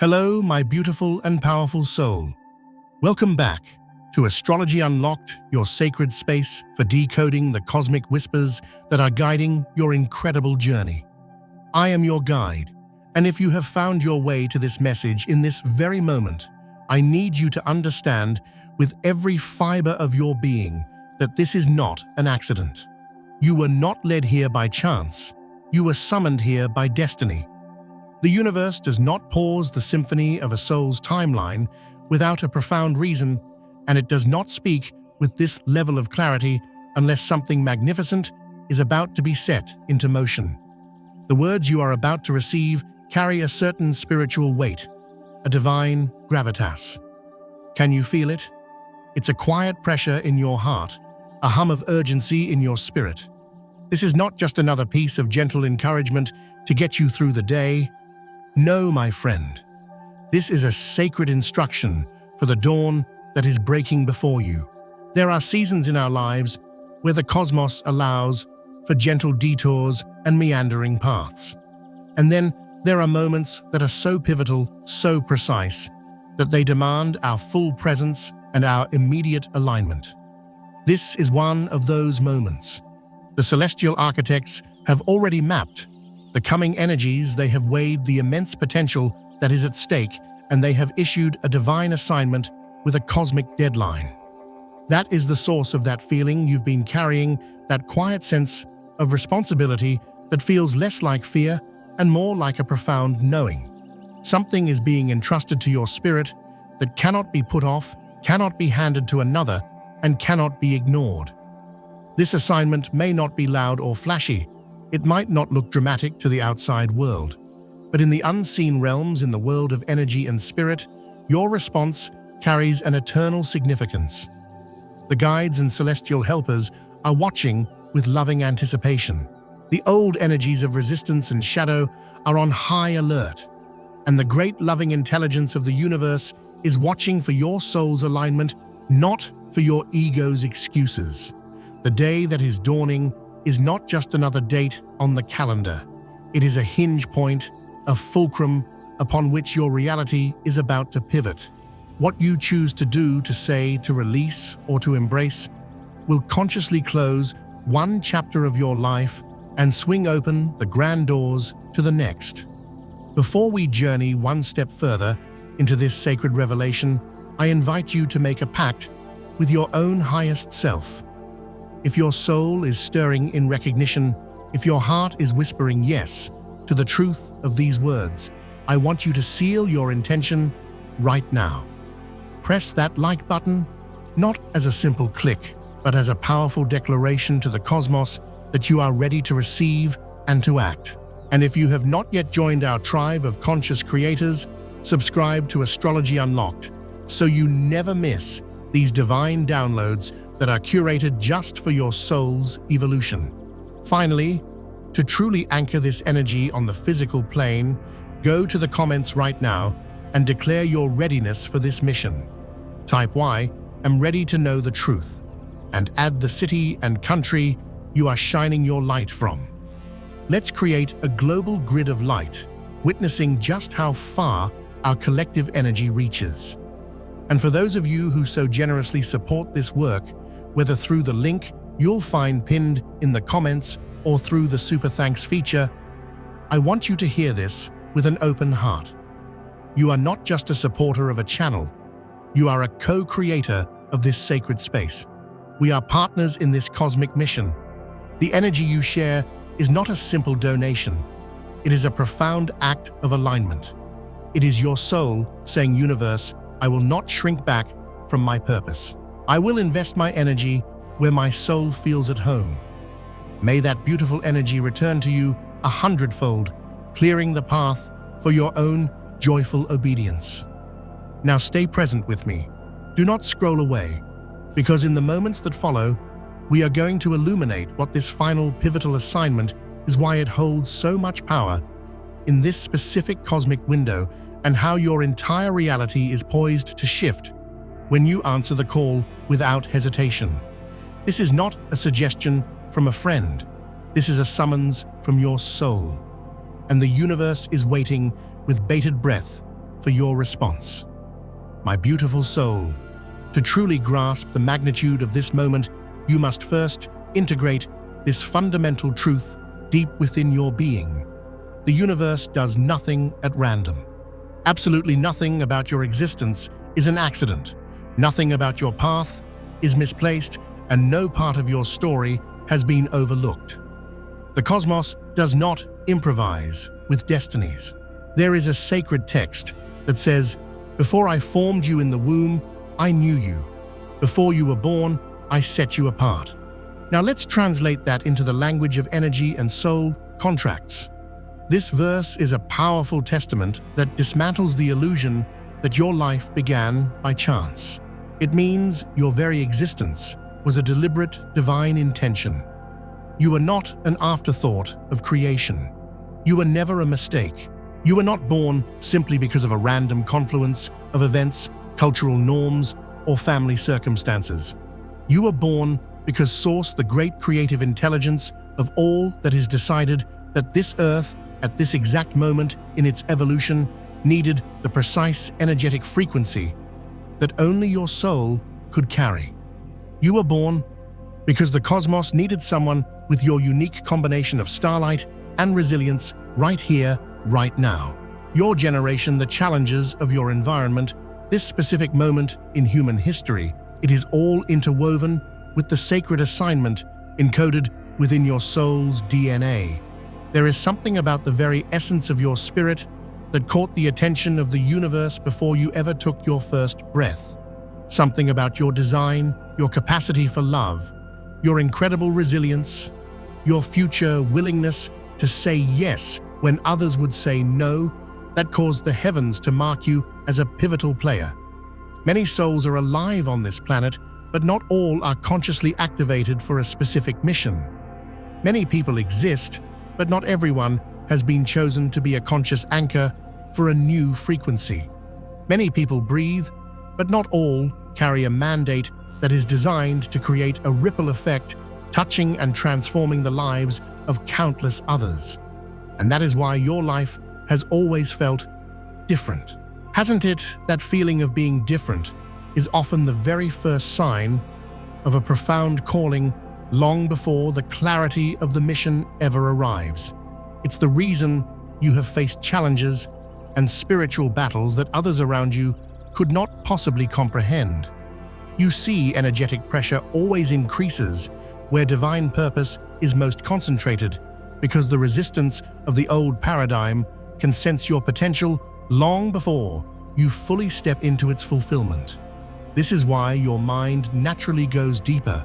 Hello, my beautiful and powerful soul. Welcome back to Astrology Unlocked, your sacred space for decoding the cosmic whispers that are guiding your incredible journey. I am your guide, and if you have found your way to this message in this very moment, I need you to understand with every fiber of your being that this is not an accident. You were not led here by chance. You were summoned here by destiny. The universe does not pause the symphony of a soul's timeline without a profound reason, and it does not speak with this level of clarity unless something magnificent is about to be set into motion. The words you are about to receive carry a certain spiritual weight, a divine gravitas. Can you feel it? It's a quiet pressure in your heart, a hum of urgency in your spirit. This is not just another piece of gentle encouragement to get you through the day. No, my friend, this is a sacred instruction for the dawn that is breaking before you. There are seasons in our lives where the cosmos allows for gentle detours and meandering paths. And then there are moments that are so pivotal, so precise, that they demand our full presence and our immediate alignment. This is one of those moments. The celestial architects have already mapped the coming energies. They have weighed the immense potential that is at stake, and they have issued a divine assignment with a cosmic deadline. That is the source of that feeling you've been carrying, that quiet sense of responsibility that feels less like fear and more like a profound knowing. Something is being entrusted to your spirit that cannot be put off, cannot be handed to another, and cannot be ignored. This assignment may not be loud or flashy. It might not look dramatic to the outside world, but in the unseen realms, in the world of energy and spirit, your response carries an eternal significance. The guides and celestial helpers are watching with loving anticipation. The old energies of resistance and shadow are on high alert, and the great loving intelligence of the universe is watching for your soul's alignment, not for your ego's excuses. The day that is dawning is not just another date on the calendar. It is a hinge point, a fulcrum upon which your reality is about to pivot. What you choose to do, to say, to release, or to embrace will consciously close one chapter of your life and swing open the grand doors to the next. Before we journey one step further into this sacred revelation, I invite you to make a pact with your own highest self. If your soul is stirring in recognition, if your heart is whispering yes to the truth of these words, I want you to seal your intention right now. Press that like button, not as a simple click, but as a powerful declaration to the cosmos that you are ready to receive and to act. And if you have not yet joined our tribe of conscious creators, subscribe to Astrology Unlocked so you never miss these divine downloads that are curated just for your soul's evolution. Finally, to truly anchor this energy on the physical plane, go to the comments right now and declare your readiness for this mission. Type "I am ready to know the truth," and add the city and country you are shining your light from. Let's create a global grid of light, witnessing just how far our collective energy reaches. And for those of you who so generously support this work, whether through the link you'll find pinned in the comments or through the Super Thanks feature, I want you to hear this with an open heart. You are not just a supporter of a channel, you are a co-creator of this sacred space. We are partners in this cosmic mission. The energy you share is not a simple donation. It is a profound act of alignment. It is your soul saying, "Universe, I will not shrink back from my purpose. I will invest my energy where my soul feels at home." May that beautiful energy return to you 100-fold, clearing the path for your own joyful obedience. Now stay present with me. Do not scroll away, because in the moments that follow, we are going to illuminate what this final pivotal assignment is, why it holds so much power in this specific cosmic window, and how your entire reality is poised to shift when you answer the call without hesitation. This is not a suggestion from a friend. This is a summons from your soul. And the universe is waiting with bated breath for your response. My beautiful soul, to truly grasp the magnitude of this moment, you must first integrate this fundamental truth deep within your being. The universe does nothing at random. Absolutely nothing about your existence is an accident. Nothing about your path is misplaced, and no part of your story has been overlooked. The cosmos does not improvise with destinies. There is a sacred text that says, "Before I formed you in the womb, I knew you. Before you were born, I set you apart." Now let's translate that into the language of energy and soul contracts. This verse is a powerful testament that dismantles the illusion that your life began by chance. It means your very existence was a deliberate divine intention. You are not an afterthought of creation. You were never a mistake. You were not born simply because of a random confluence of events, cultural norms, or family circumstances. You were born because Source, the great creative intelligence of all that is, decided that this earth, at this exact moment in its evolution, needed the precise energetic frequency that only your soul could carry. You were born because the cosmos needed someone with your unique combination of starlight and resilience right here, right now. Your generation, the challenges of your environment, this specific moment in human history, it is all interwoven with the sacred assignment encoded within your soul's DNA. There is something about the very essence of your spirit that caught the attention of the universe before you ever took your first breath. Something about your design, your capacity for love, your incredible resilience, your future willingness to say yes when others would say no, that caused the heavens to mark you as a pivotal player. Many souls are alive on this planet, but not all are consciously activated for a specific mission. Many people exist, but not everyone has been chosen to be a conscious anchor for a new frequency. Many people breathe, but not all carry a mandate that is designed to create a ripple effect, touching and transforming the lives of countless others. And that is why your life has always felt different. Hasn't it? That feeling of being different is often the very first sign of a profound calling long before the clarity of the mission ever arrives. It's the reason you have faced challenges and spiritual battles that others around you could not possibly comprehend. You see, energetic pressure always increases where divine purpose is most concentrated, because the resistance of the old paradigm can sense your potential long before you fully step into its fulfillment. This is why your mind naturally goes deeper,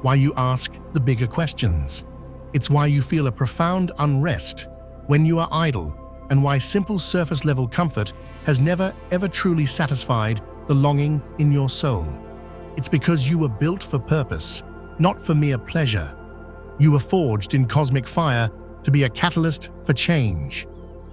why you ask the bigger questions. It's why you feel a profound unrest when you are idle, and why simple surface-level comfort has never ever truly satisfied the longing in your soul. It's because you were built for purpose, not for mere pleasure. You were forged in cosmic fire to be a catalyst for change.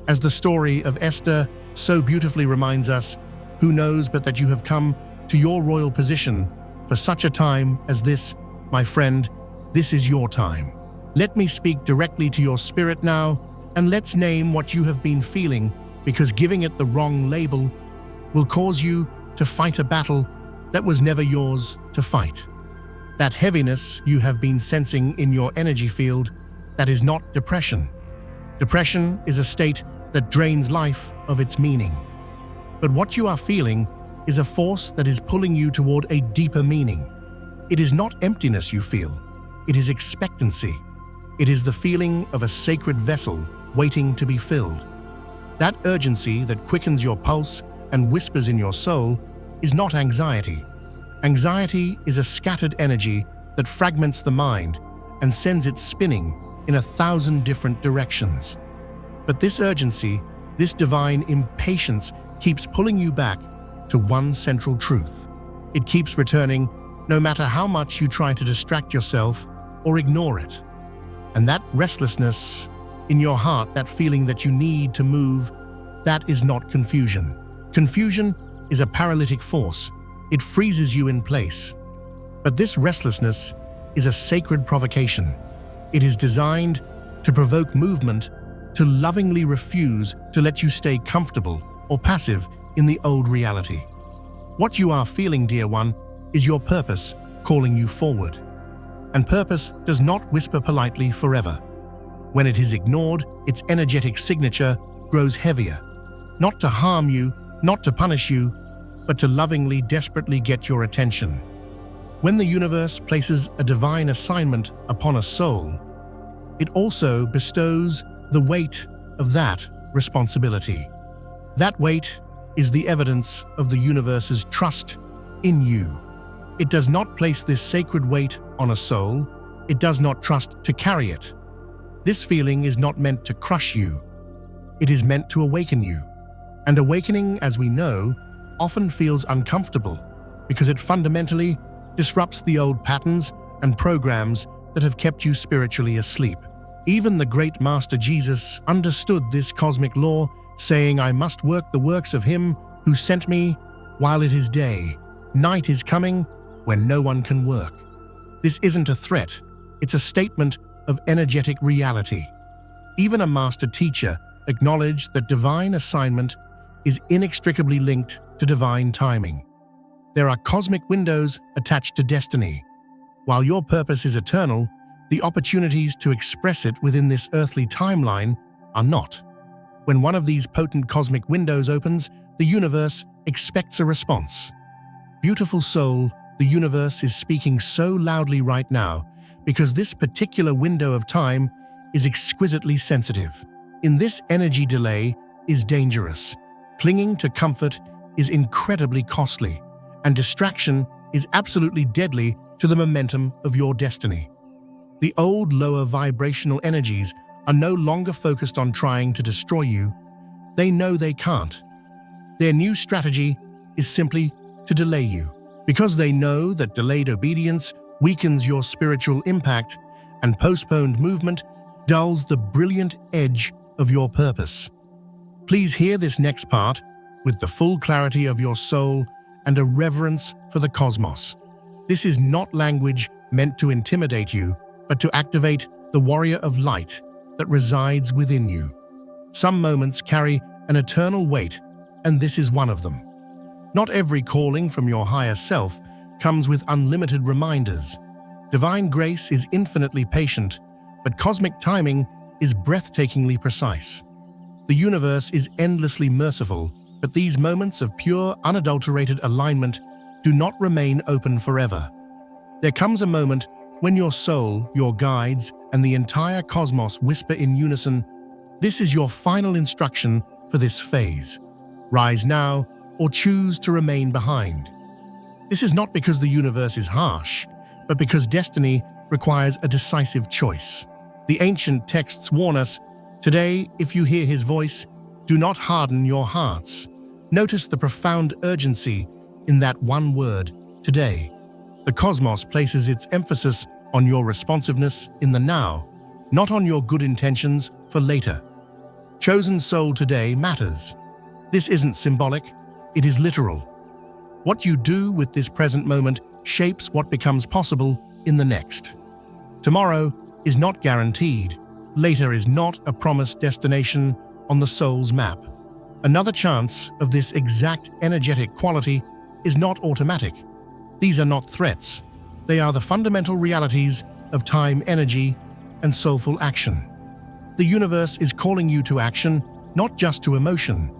As the story of Esther so beautifully reminds us, who knows but that you have come to your royal position for such a time as this, my friend. This is your time. Let me speak directly to your spirit now, and let's name what you have been feeling, because giving it the wrong label will cause you to fight a battle that was never yours to fight. That heaviness you have been sensing in your energy field, that is not depression. Depression is a state that drains life of its meaning. But what you are feeling is a force that is pulling you toward a deeper meaning. It is not emptiness you feel, it is expectancy. It is the feeling of a sacred vessel waiting to be filled. That urgency that quickens your pulse and whispers in your soul is not anxiety. Anxiety is a scattered energy that fragments the mind and sends it spinning in 1,000 different directions. But this urgency, this divine impatience, keeps pulling you back to one central truth. It keeps returning no matter how much you try to distract yourself or ignore it. And that restlessness in your heart, that feeling that you need to move, that is not confusion. Confusion is a paralytic force. It freezes you in place. But this restlessness is a sacred provocation. It is designed to provoke movement, to lovingly refuse to let you stay comfortable or passive in the old reality. What you are feeling, dear one, is your purpose calling you forward. And purpose does not whisper politely forever. When it is ignored, its energetic signature grows heavier, not to harm you, not to punish you, but to lovingly, desperately get your attention. When the universe places a divine assignment upon a soul, it also bestows the weight of that responsibility. That weight is the evidence of the universe's trust in you. It does not place this sacred weight on a soul. It does not trust to carry it. This feeling is not meant to crush you. It is meant to awaken you. And awakening, as we know, often feels uncomfortable because it fundamentally disrupts the old patterns and programs that have kept you spiritually asleep. Even the great Master Jesus understood this cosmic law, saying, "I must work the works of him who sent me while it is day. Night is coming when no one can work." This isn't a threat, it's a statement of energetic reality. Even a master teacher acknowledged that divine assignment is inextricably linked to divine timing. There are cosmic windows attached to destiny. While your purpose is eternal, the opportunities to express it within this earthly timeline are not. When one of these potent cosmic windows opens, the universe expects a response. Beautiful soul, the universe is speaking so loudly right now because this particular window of time is exquisitely sensitive. In this energy, delay is dangerous. Clinging to comfort is incredibly costly, and distraction is absolutely deadly to the momentum of your destiny. The old, lower vibrational energies are no longer focused on trying to destroy you. They know they can't. Their new strategy is simply to delay you, because they know that delayed obedience weakens your spiritual impact and postponed movement dulls the brilliant edge of your purpose. Please hear this next part with the full clarity of your soul and a reverence for the cosmos. This is not language meant to intimidate you, but to activate the warrior of light that resides within you. Some moments carry an eternal weight, and this is one of them. Not every calling from your higher self comes with unlimited reminders. Divine grace is infinitely patient, but cosmic timing is breathtakingly precise. The universe is endlessly merciful, but these moments of pure, unadulterated alignment do not remain open forever. There comes a moment when your soul, your guides, and the entire cosmos whisper in unison, "This is your final instruction for this phase. Rise now or choose to remain behind." This is not because the universe is harsh, but because destiny requires a decisive choice. The ancient texts warn us, "Today, if you hear his voice, do not harden your hearts." Notice the profound urgency in that one word, today. The cosmos places its emphasis on your responsiveness in the now, not on your good intentions for later. Chosen soul, today matters. This isn't symbolic, it is literal. What you do with this present moment shapes what becomes possible in the next. Tomorrow is not guaranteed. Later is not a promised destination on the soul's map. Another chance of this exact energetic quality is not automatic. These are not threats. They are the fundamental realities of time, energy, and soulful action. The universe is calling you to action, not just to emotion.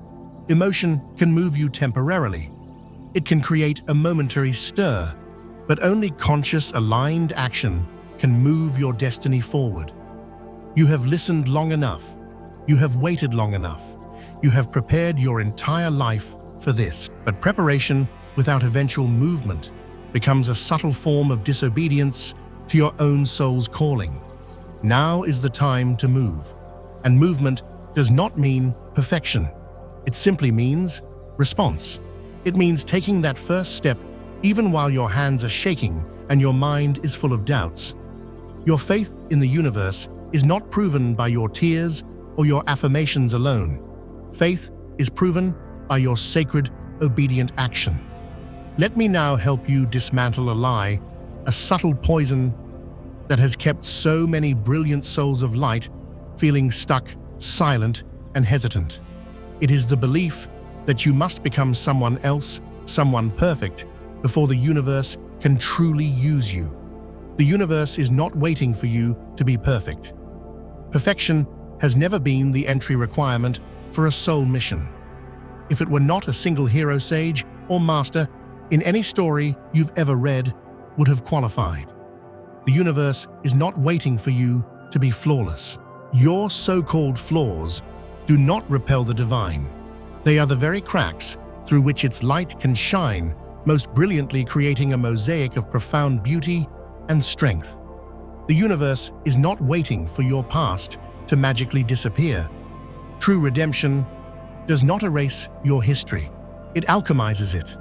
Emotion can move you temporarily. It can create a momentary stir, but only conscious, aligned action can move your destiny forward. You have listened long enough. You have waited long enough. You have prepared your entire life for this. But preparation without eventual movement becomes a subtle form of disobedience to your own soul's calling. Now is the time to move. And movement does not mean perfection. It simply means response. It means taking that first step even while your hands are shaking and your mind is full of doubts. Your faith in the universe is not proven by your tears or your affirmations alone. Faith is proven by your sacred, obedient action. Let me now help you dismantle a lie, a subtle poison that has kept so many brilliant souls of light feeling stuck, silent, and hesitant. It is the belief that you must become someone else, someone perfect, before the universe can truly use you. The universe is not waiting for you to be perfect. Perfection has never been the entry requirement for a soul mission. If it were not, a single hero, sage, or master in any story you've ever read would have qualified. The universe is not waiting for you to be flawless. Your so-called flaws do not repel the divine. They are the very cracks through which its light can shine most brilliantly, creating a mosaic of profound beauty and strength. The universe is not waiting for your past to magically disappear. True redemption does not erase your history. It alchemizes it.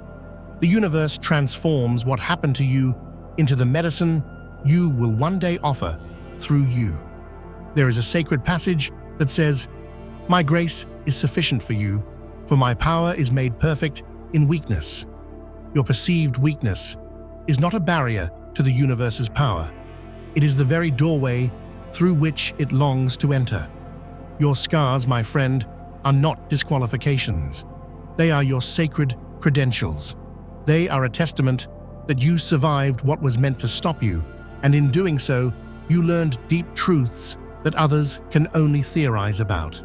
The universe transforms what happened to you into the medicine you will one day offer through you. There is a sacred passage that says, "My grace is sufficient for you, for my power is made perfect in weakness." Your perceived weakness is not a barrier to the universe's power. It is the very doorway through which it longs to enter. Your scars, my friend, are not disqualifications. They are your sacred credentials. They are a testament that you survived what was meant to stop you, and in doing so, you learned deep truths that others can only theorize about.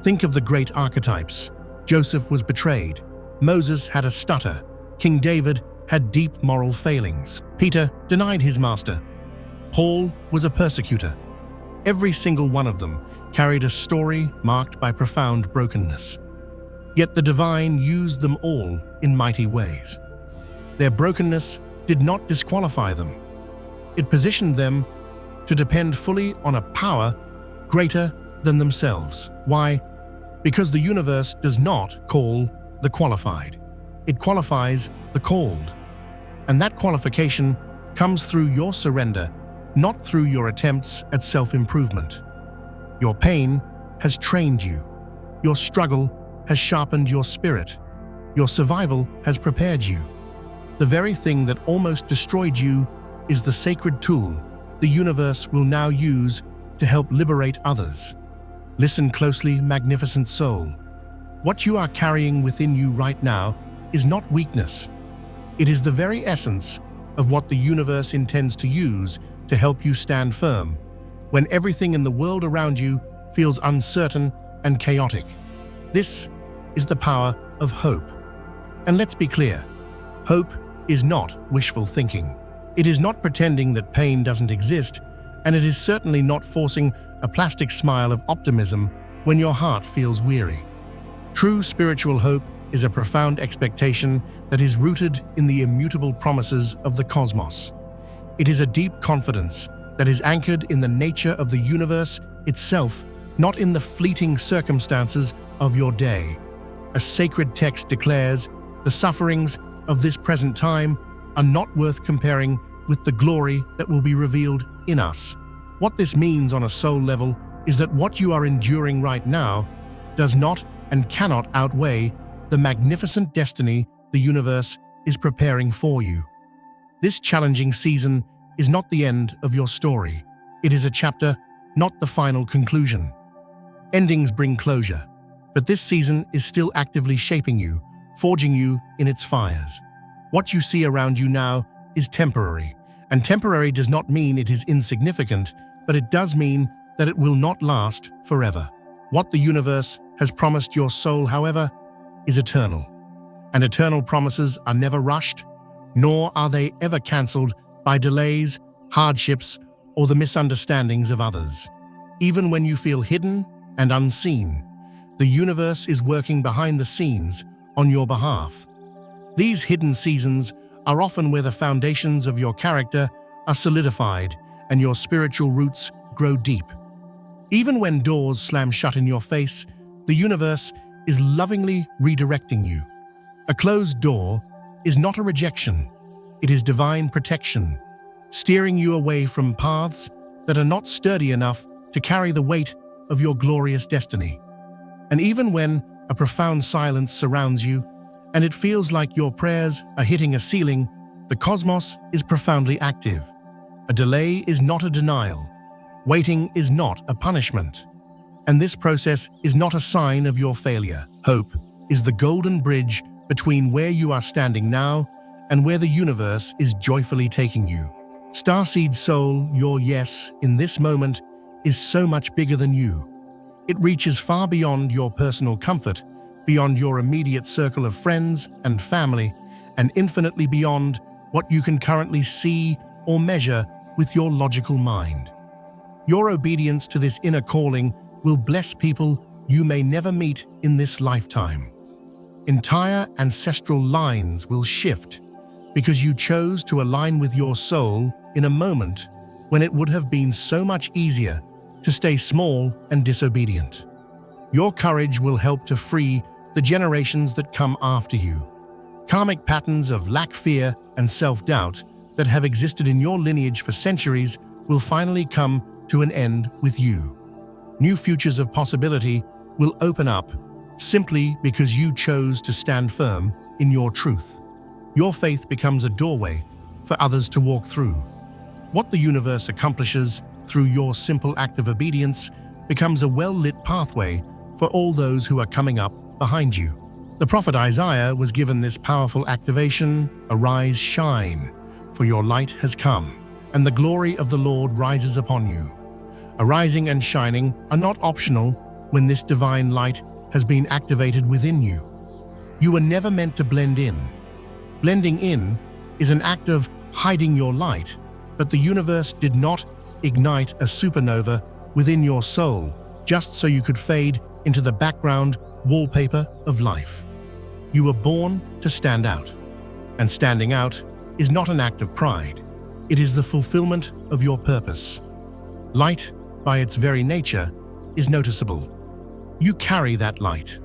Think of the great archetypes. Joseph was betrayed. Moses had a stutter. King David had deep moral failings. Peter denied his master. Paul was a persecutor. Every single one of them carried a story marked by profound brokenness. Yet the divine used them all in mighty ways. Their brokenness did not disqualify them. It positioned them to depend fully on a power greater than themselves. Why? Because the universe does not call the qualified. It qualifies the called. And that qualification comes through your surrender, not through your attempts at self-improvement. Your pain has trained you. Your struggle has sharpened your spirit. Your survival has prepared you. The very thing that almost destroyed you is the sacred tool the universe will now use to help liberate others. Listen closely, magnificent soul. What you are carrying within you right now is not weakness. It is the very essence of what the universe intends to use to help you stand firm when everything in the world around you feels uncertain and chaotic. This is the power of hope. And let's be clear, hope is not wishful thinking. It is not pretending that pain doesn't exist, and it is certainly not forcing a plastic smile of optimism when your heart feels weary. True spiritual hope is a profound expectation that is rooted in the immutable promises of the cosmos. It is a deep confidence that is anchored in the nature of the universe itself, not in the fleeting circumstances of your day. A sacred text declares, "The sufferings of this present time are not worth comparing with the glory that will be revealed in us." What this means on a soul level is that what you are enduring right now does not and cannot outweigh the magnificent destiny the universe is preparing for you. This challenging season is not the end of your story. It is a chapter, not the final conclusion. Endings bring closure, but this season is still actively shaping you, forging you in its fires. What you see around you now is temporary, and temporary does not mean it is insignificant, but it does mean that it will not last forever. What the universe has promised your soul, however, is eternal. And eternal promises are never rushed, nor are they ever cancelled by delays, hardships, or the misunderstandings of others. Even when you feel hidden and unseen, the universe is working behind the scenes on your behalf. These hidden seasons are often where the foundations of your character are solidified and your spiritual roots grow deep. Even when doors slam shut in your face, the universe is lovingly redirecting you. A closed door is not a rejection, it is divine protection, steering you away from paths that are not sturdy enough to carry the weight of your glorious destiny. And even when a profound silence surrounds you, and it feels like your prayers are hitting a ceiling, the cosmos is profoundly active. A delay is not a denial. Waiting is not a punishment. And this process is not a sign of your failure. Hope is the golden bridge between where you are standing now and where the universe is joyfully taking you. Starseed Soul, your yes in this moment is so much bigger than you. It reaches far beyond your personal comfort, beyond your immediate circle of friends and family, and infinitely beyond what you can currently see or measure with your logical mind. Your obedience to this inner calling will bless people you may never meet in this lifetime. Entire ancestral lines will shift because you chose to align with your soul in a moment when it would have been so much easier to stay small and disobedient. Your courage will help to free the generations that come after you. Karmic patterns of lack, fear, and self-doubt that have existed in your lineage for centuries will finally come to an end with you. New futures of possibility will open up simply because you chose to stand firm in your truth. Your faith becomes a doorway for others to walk through. What the universe accomplishes through your simple act of obedience becomes a well-lit pathway for all those who are coming up behind you. The prophet Isaiah was given this powerful activation: "Arise, shine, for your light has come, and the glory of the Lord rises upon you." Arising and shining are not optional when this divine light has been activated within you. You were never meant to blend in. Blending in is an act of hiding your light, but the universe did not ignite a supernova within your soul just so you could fade into the background wallpaper of life. You were born to stand out, and standing out is not an act of pride. It is the fulfillment of your purpose. Light, by its very nature, is noticeable. You carry that light,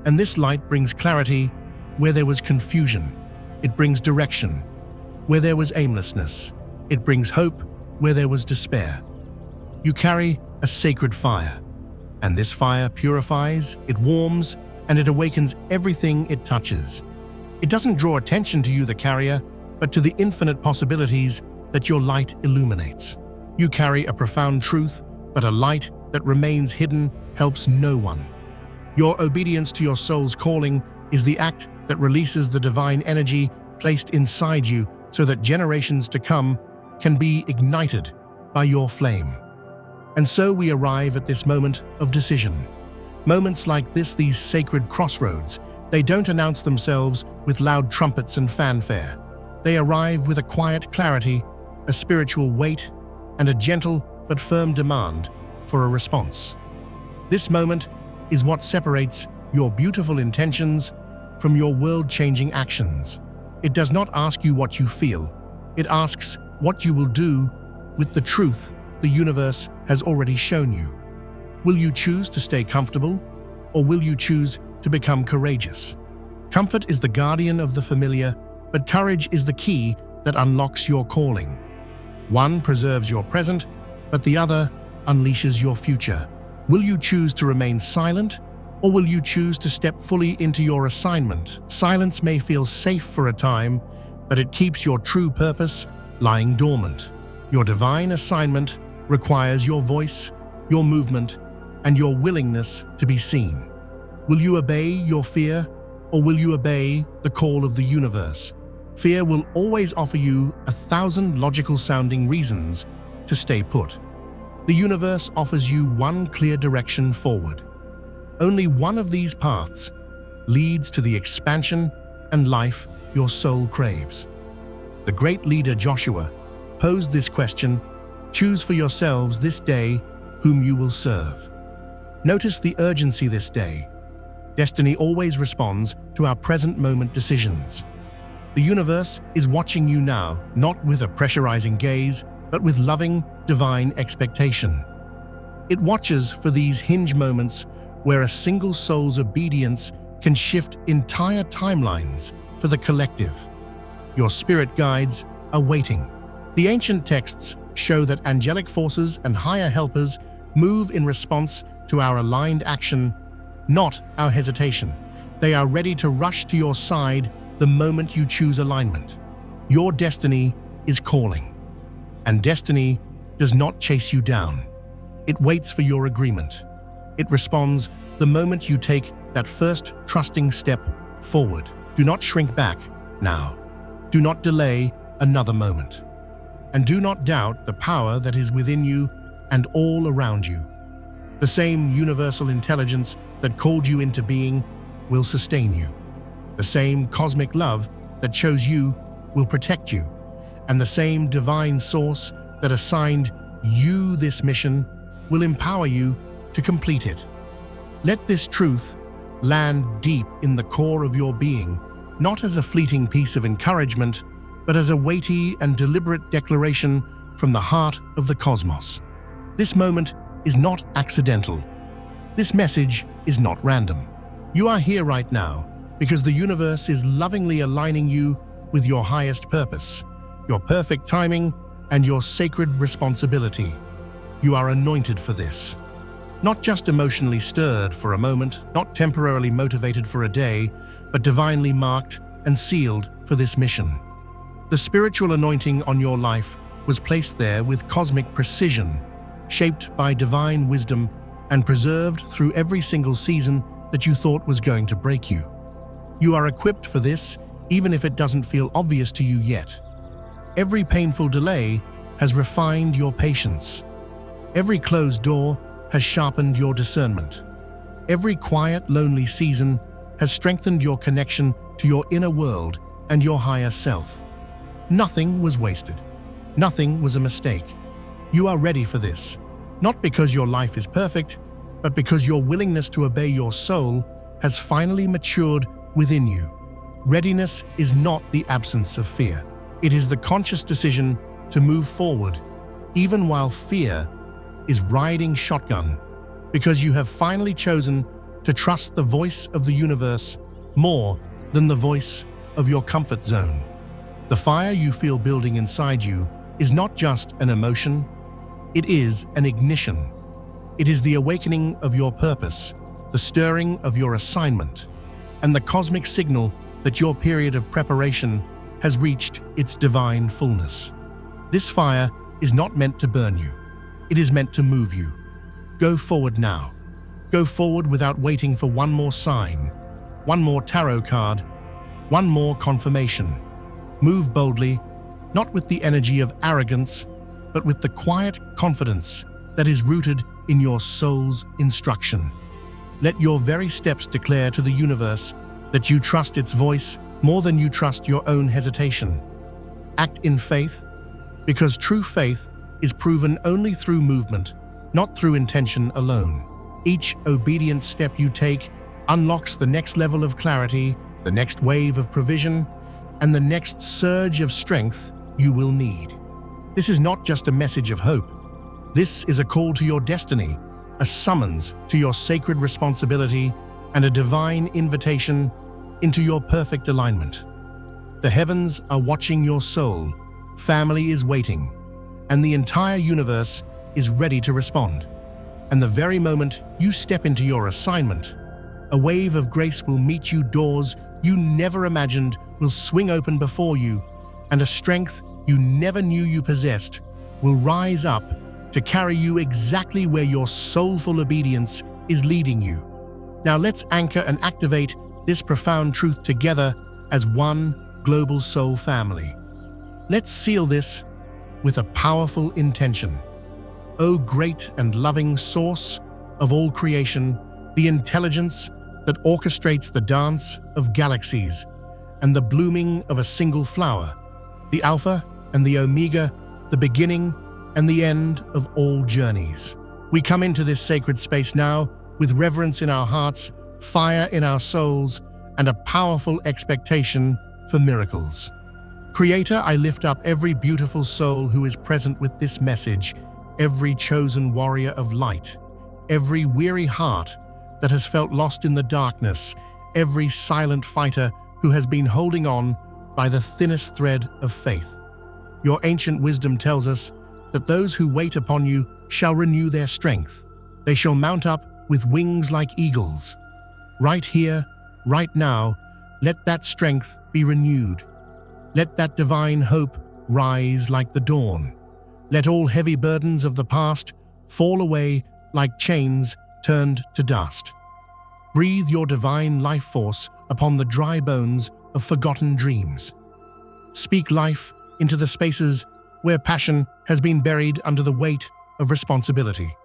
and this light brings clarity where there was confusion. It brings direction where there was aimlessness. It brings hope where there was despair. You carry a sacred fire, and this fire purifies, it warms, and it awakens everything it touches. It doesn't draw attention to you, the carrier, but to the infinite possibilities that your light illuminates. You carry a profound truth, but a light that remains hidden helps no one. Your obedience to your soul's calling is the act that releases the divine energy placed inside you so that generations to come can be ignited by your flame. And so we arrive at this moment of decision. Moments like this, these sacred crossroads, they don't announce themselves with loud trumpets and fanfare. They arrive with a quiet clarity, a spiritual weight, and a gentle but firm demand for a response. This moment is what separates your beautiful intentions from your world-changing actions. It does not ask you what you feel. It asks what you will do with the truth the universe has already shown you. Will you choose to stay comfortable, or will you choose to become courageous? Comfort is the guardian of the familiar, but courage is the key that unlocks your calling. One preserves your present, but the other unleashes your future. Will you choose to remain silent, or will you choose to step fully into your assignment? Silence may feel safe for a time, but it keeps your true purpose lying dormant. Your divine assignment requires your voice, your movement, and your willingness to be seen. Will you obey your fear, or will you obey the call of the universe? Fear will always offer you 1,000 logical-sounding reasons to stay put. The universe offers you one clear direction forward. Only one of these paths leads to the expansion and life your soul craves. The great leader Joshua posed this question: choose for yourselves this day whom you will serve. Notice the urgency this day. Destiny always responds to our present moment decisions. The universe is watching you now, not with a pressurizing gaze, but with loving, divine expectation. It watches for these hinge moments where a single soul's obedience can shift entire timelines for the collective. Your spirit guides are waiting. The ancient texts show that angelic forces and higher helpers move in response to our aligned action, not our hesitation. They are ready to rush to your side the moment you choose alignment. Your destiny is calling, and destiny does not chase you down. It waits for your agreement. It responds the moment you take that first trusting step forward. Do not shrink back now. Do not delay another moment. And do not doubt the power that is within you and all around you. The same universal intelligence that called you into being will sustain you. The same cosmic love that chose you will protect you. And the same divine source that assigned you this mission will empower you to complete it. Let this truth land deep in the core of your being, not as a fleeting piece of encouragement, but as a weighty and deliberate declaration from the heart of the cosmos. This moment is not accidental. This message is not random. You are here right now because the universe is lovingly aligning you with your highest purpose, your perfect timing, and your sacred responsibility. You are anointed for this. Not just emotionally stirred for a moment, not temporarily motivated for a day, but divinely marked and sealed for this mission. The spiritual anointing on your life was placed there with cosmic precision, shaped by divine wisdom and preserved through every single season that you thought was going to break you. You are equipped for this, even if it doesn't feel obvious to you yet. Every painful delay has refined your patience. Every closed door has sharpened your discernment. Every quiet, lonely season has strengthened your connection to your inner world and your higher self. Nothing was wasted. Nothing was a mistake. You are ready for this, not because your life is perfect, but because your willingness to obey your soul has finally matured within you. Readiness is not the absence of fear. It is the conscious decision to move forward, even while fear is riding shotgun, because you have finally chosen to trust the voice of the universe more than the voice of your comfort zone. The fire you feel building inside you is not just an emotion, it is an ignition. It is the awakening of your purpose, the stirring of your assignment, and the cosmic signal that your period of preparation has reached its divine fullness. This fire is not meant to burn you. It is meant to move you. Go forward now. Go forward without waiting for one more sign, one more tarot card, one more confirmation. Move boldly, not with the energy of arrogance, but with the quiet confidence that is rooted in your soul's instruction. Let your very steps declare to the universe that you trust its voice more than you trust your own hesitation. Act in faith, because true faith is proven only through movement, not through intention alone. Each obedient step you take unlocks the next level of clarity, the next wave of provision, and the next surge of strength you will need. This is not just a message of hope. This is a call to your destiny, a summons to your sacred responsibility, and a divine invitation into your perfect alignment. The heavens are watching your soul, family is waiting, and the entire universe is ready to respond. And the very moment you step into your assignment, a wave of grace will meet you, doors you never imagined will swing open before you, and a strength you never knew you possessed will rise up to carry you exactly where your soulful obedience is leading you. Now let's anchor and activate this profound truth together as one global soul family. Let's seal this with a powerful intention. O great and loving source of all creation, the intelligence that orchestrates the dance of galaxies and the blooming of a single flower, the Alpha and the Omega, the beginning and the end of all journeys. We come into this sacred space now with reverence in our hearts, fire in our souls, and a powerful expectation for miracles. Creator, I lift up every beautiful soul who is present with this message, every chosen warrior of light, every weary heart that has felt lost in the darkness, every silent fighter who has been holding on by the thinnest thread of faith. Your ancient wisdom tells us that those who wait upon you shall renew their strength. They shall mount up with wings like eagles. Right here, right now, let that strength be renewed. Let that divine hope rise like the dawn. Let all heavy burdens of the past fall away like chains turned to dust. Breathe your divine life force upon the dry bones of forgotten dreams. Speak life into the spaces where passion has been buried under the weight of responsibility.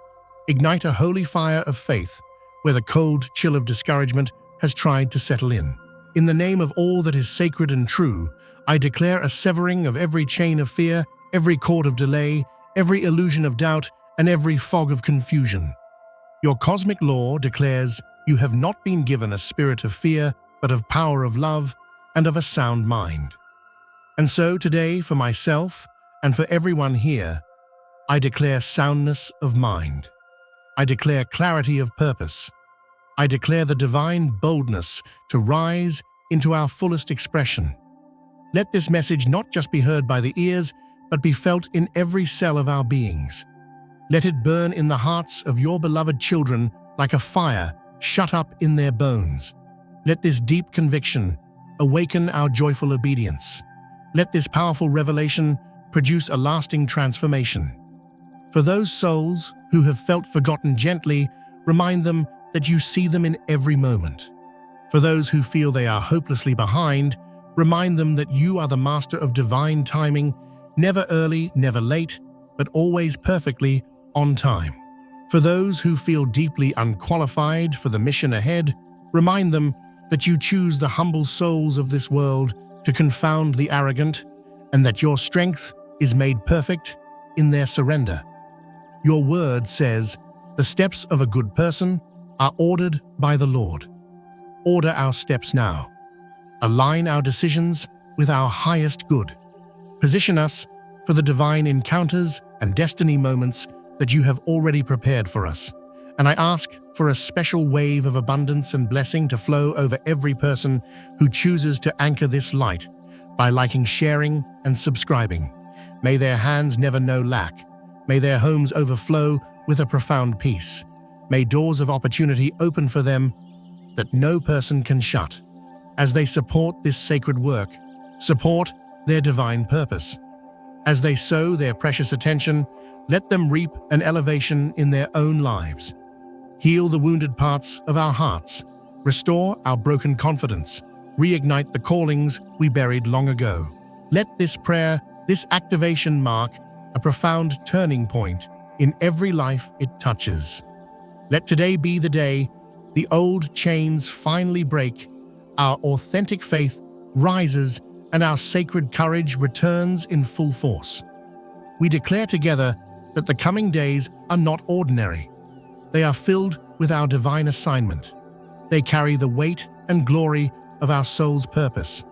Ignite a holy fire of faith where the cold chill of discouragement has tried to settle in. In the name of all that is sacred and true, I declare a severing of every chain of fear, every cord of delay, every illusion of doubt, and every fog of confusion. Your cosmic law declares you have not been given a spirit of fear, but of power of love and of a sound mind. And so today, for myself and for everyone here, I declare soundness of mind. I declare clarity of purpose. I declare the divine boldness to rise into our fullest expression. Let this message not just be heard by the ears, but be felt in every cell of our beings. Let it burn in the hearts of your beloved children like a fire shut up in their bones. Let this deep conviction awaken our joyful obedience. Let this powerful revelation produce a lasting transformation. For those souls who have felt forgotten, gently remind them that you see them in every moment. For those who feel they are hopelessly behind, remind them that you are the master of divine timing, never early, never late, but always perfectly on time. For those who feel deeply unqualified for the mission ahead, remind them that you choose the humble souls of this world to confound the arrogant, and that your strength is made perfect in their surrender. Your word says, "The steps of a good person are ordered by the Lord." Order our steps now. Align our decisions with our highest good. Position us for the divine encounters and destiny moments that you have already prepared for us. And I ask for a special wave of abundance and blessing to flow over every person who chooses to anchor this light by liking, sharing, and subscribing. May their hands never know lack. May their homes overflow with a profound peace. May doors of opportunity open for them that no person can shut. As they support this sacred work, support their divine purpose. As they sow their precious attention, let them reap an elevation in their own lives. Heal the wounded parts of our hearts. Restore our broken confidence. Reignite the callings we buried long ago. Let this prayer, this activation mark a profound turning point in every life it touches. Let today be the day the old chains finally break, our authentic faith rises, and our sacred courage returns in full force. We declare together that the coming days are not ordinary. They are filled with our divine assignment. They carry the weight and glory of our soul's purpose.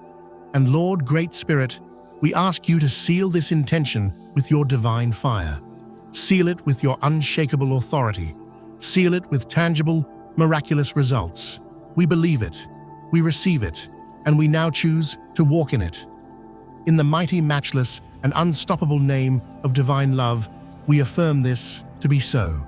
And Lord, Great Spirit, we ask you to seal this intention with your divine fire. Seal it with your unshakable authority. Seal it with tangible, miraculous results. We believe it, we receive it, and we now choose to walk in it. In the mighty, matchless, and unstoppable name of divine love, we affirm this to be so.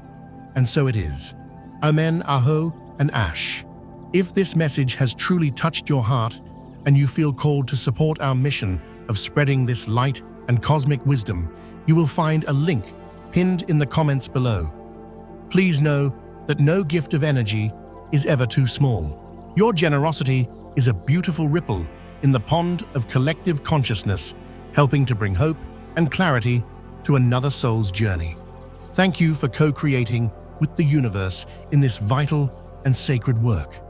And so it is. Amen, Aho, and Ash. If this message has truly touched your heart, and you feel called to support our mission of spreading this light and cosmic wisdom, you will find a link pinned in the comments below. Please know that no gift of energy is ever too small. Your generosity is a beautiful ripple in the pond of collective consciousness, helping to bring hope and clarity to another soul's journey. Thank you for co-creating with the universe in this vital and sacred work.